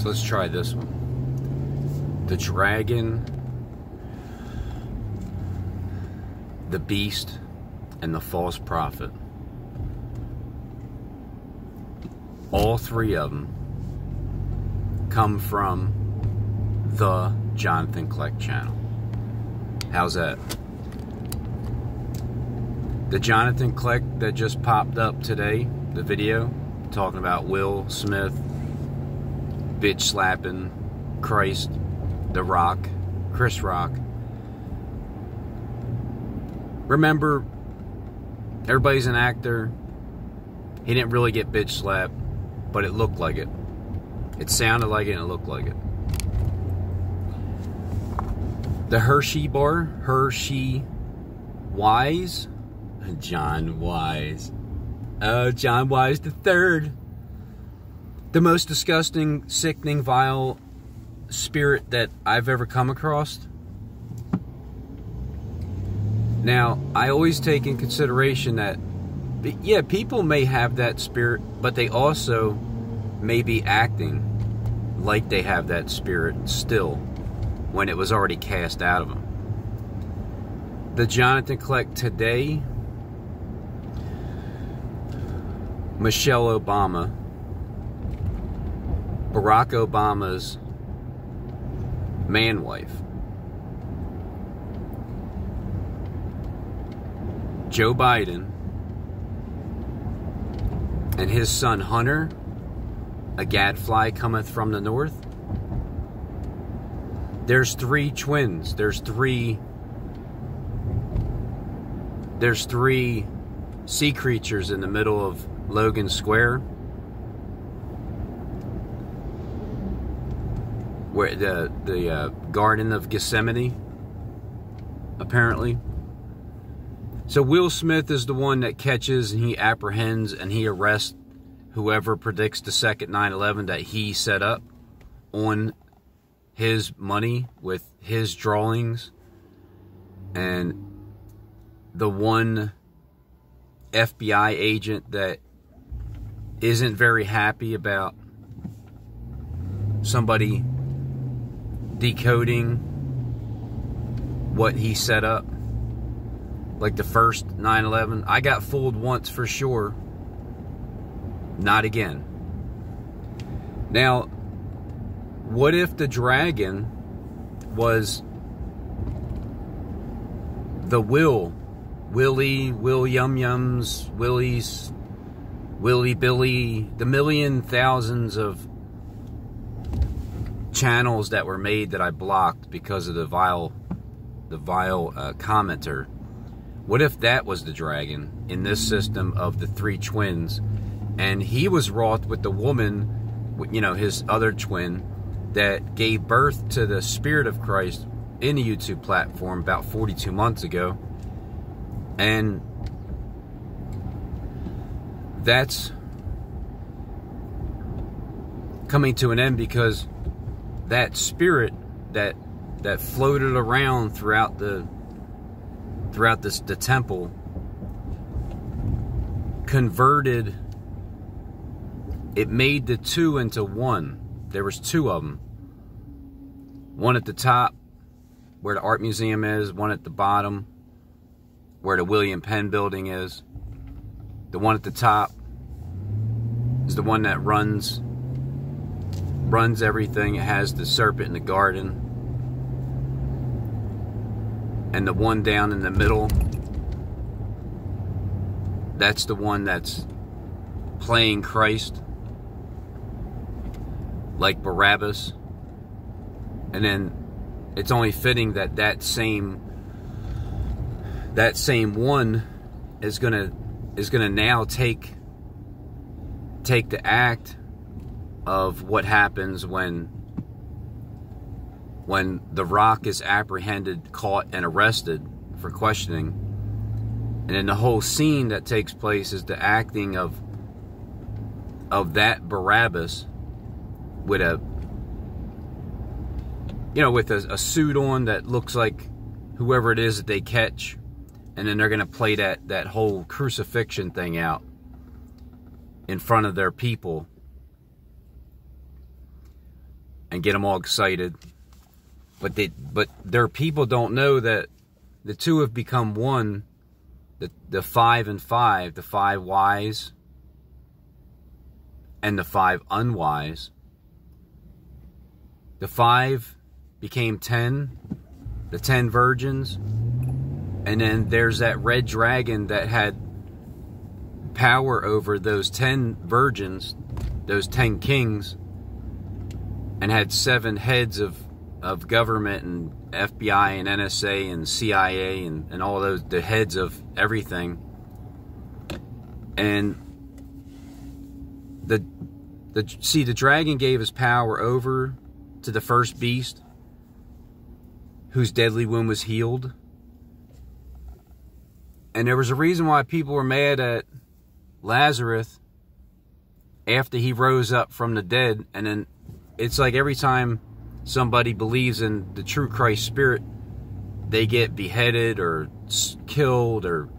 So let's try this one. The dragon, the beast, and the false prophet. All three of them come from the Jonathan Kleck channel. How's that? The Jonathan Kleck that just popped up today, the video talking about Will Smith bitch slapping Christ, The Rock, Chris Rock. Remember, everybody's an actor. He didn't really get bitch slapped, but it looked like it. It sounded like it and it looked like it. The Hershey bar, Hershey Wise, John Wise. Oh, John Wise the Third. The most disgusting, sickening, vile spirit that I've ever come across. Now, I always take in consideration that, yeah, people may have that spirit, but they also may be acting like they have that spirit still when it was already cast out of them. The Jonathan Kleck today, Michelle Obama, Barack Obama's man-wife, Joe Biden, and his son Hunter, a gadfly cometh from the north. There's three twins. There's three sea creatures in the middle of Logan Square, where the Garden of Gethsemane, apparently. So Will Smith is the one that catches and he apprehends and he arrests whoever predicts the second 9/11 that he set up on his money with his drawings. And the one FBI agent that isn't very happy about somebody decoding what he set up, like the first 9/11. I got fooled once for sure. Not again. Now, what if the dragon was the Willie, Will Yum Yums, Willie's, Willie Billy, the million thousands of channels that were made that I blocked because of the vile commenter? What if that was the dragon in this system of the three twins, and he was wroth with the woman, you know, his other twin, that gave birth to the Spirit of Christ in the YouTube platform about 42 months ago. And that's coming to an end because that spirit that floated around throughout the temple converted. It made the two into one. There was two of them. One at the top, where the art museum is. One at the bottom, where the William Penn building is. The one at the top is the one that runs everything. It has the serpent in the garden. And the one down in the middle, that's the one that's playing Christ, like Barabbas. And then it's only fitting that that same one is gonna now take the act of what happens when The Rock is apprehended, caught, and arrested for questioning. And then the whole scene that takes place is the acting of that Barabbas with a suit on that looks like whoever it is that they catch. And then they're going to play that whole crucifixion thing out in front of their people. and get them all excited. But their people don't know that the two have become one. The 5 and 5, the 5 wise and the 5 unwise. The 5 became 10, the 10 virgins. And then there's that red dragon that had power over those 10 virgins, those 10 kings, and had 7 heads of government and FBI and NSA and CIA and all those, the heads of everything. And the dragon gave his power over to the first beast, whose deadly wound was healed. And there was a reason why people were mad at Lazarus after he rose up from the dead. And then it's like every time somebody believes in the true Christ spirit, they get beheaded or killed or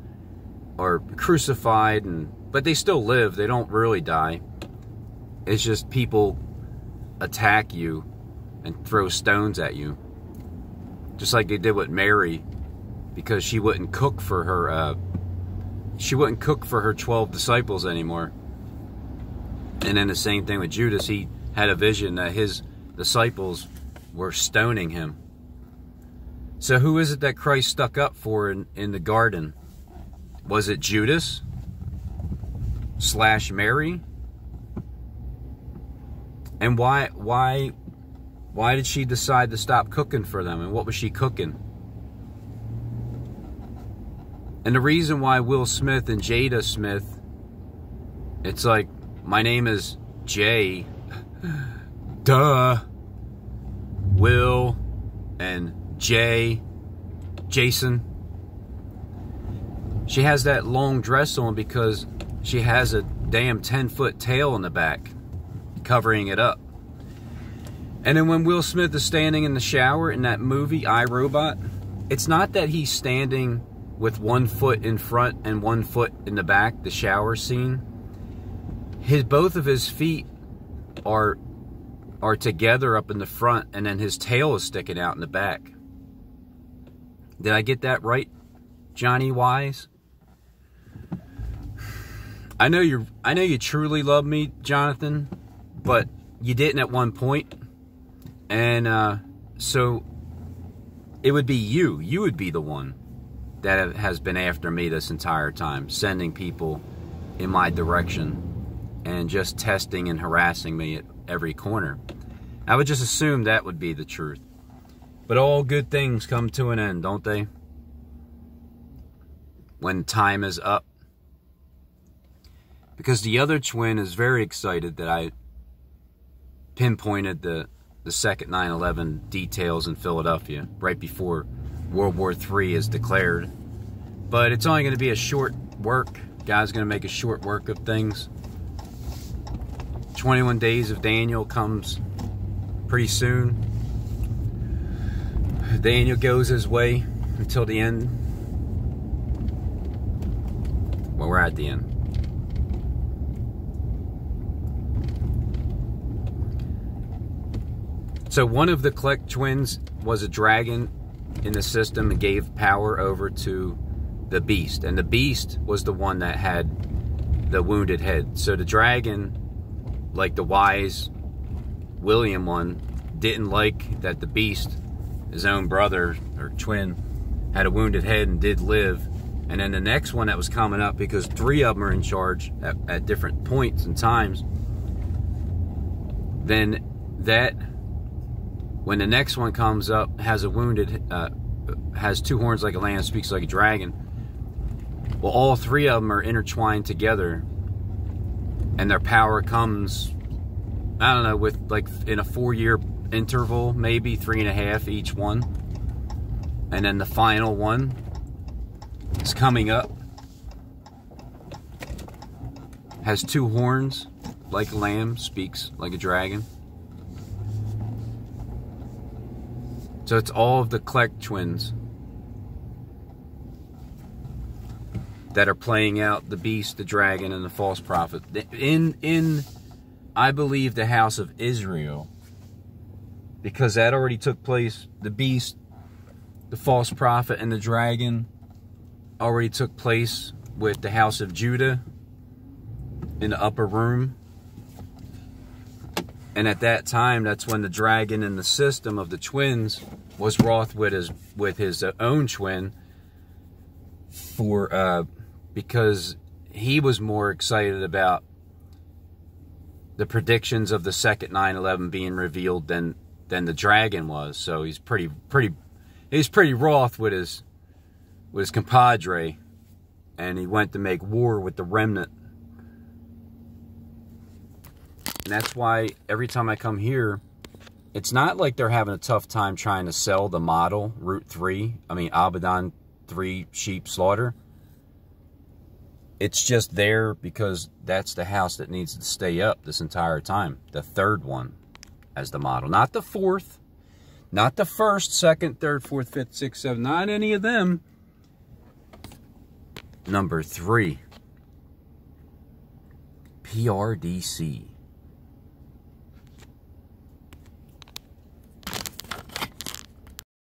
crucified, but they still live. They don't really die. It's just people attack you and throw stones at you, just like they did with Mary, because she wouldn't cook for her 12 disciples anymore. And then the same thing with Judas. He had a vision that his disciples were stoning him. So who is it that Christ stuck up for in the garden? Was it Judas / Mary? And why did she decide to stop cooking for them? And what was she cooking? And the reason why Will Smith and Jada Smith, it's like, my name is Jay, duh, Will, and Jason. She has that long dress on because she has a damn 10-foot tail in the back, covering it up. And then when Will Smith is standing in the shower in that movie, iRobot, it's not that he's standing with 1 foot in front and 1 foot in the back, the shower scene. Both of his feet are together up in the front, and then his tail is sticking out in the back. Did I get that right, Johnny Wise? I know you truly love me, Jonathan, but you didn't at one point. And so it would be you. You would be the one that has been after me this entire time, sending people in my direction and just testing and harassing me at every corner. I would just assume that would be the truth. But all good things come to an end, don't they? When time is up. Because the other twin is very excited that I pinpointed the second 9/11 details in Philadelphia right before World War III is declared. But it's only going to be a short work. God's going to make a short work of things. 21 days of Daniel comes pretty soon. Daniel goes his way until the end. Well, we're at the end. So one of the Kleck twins was a dragon in the system and gave power over to the beast. And the beast was the one that had the wounded head. So the dragon, like the wise William one, didn't like that the beast, his own brother or twin, had a wounded head and did live. And then the next one that was coming up, because 3 of them are in charge at different points and times, then that, when the next one comes up, has a wounded, has 2 horns like a lamb, speaks like a dragon. Well, all 3 of them are intertwined together, and their power comes, I don't know, with like in a 4-year interval, maybe 3.5 each one. And then the final one is coming up, has 2 horns like a lamb, speaks like a dragon. So it's all of the Kleck twins that are playing out the beast, the dragon, and the false prophet. In I believe, the house of Israel, because that already took place. The beast, the false prophet, and the dragon already took place with the house of Judah in the upper room. And at that time, that's when the dragon in the system of the twins was wroth with his own twin because he was more excited about the predictions of the second 9/11 being revealed than the dragon was. So he's pretty wroth with his compadre, and he went to make war with the remnant. And that's why every time I come here, it's not like they're having a tough time trying to sell the model Abaddon 3 sheep slaughter. It's just there because that's the house that needs to stay up this entire time. The third one as the model. Not the fourth. Not the first, second, third, fourth, fifth, sixth, seventh. Not any of them. Number 3. PRDC.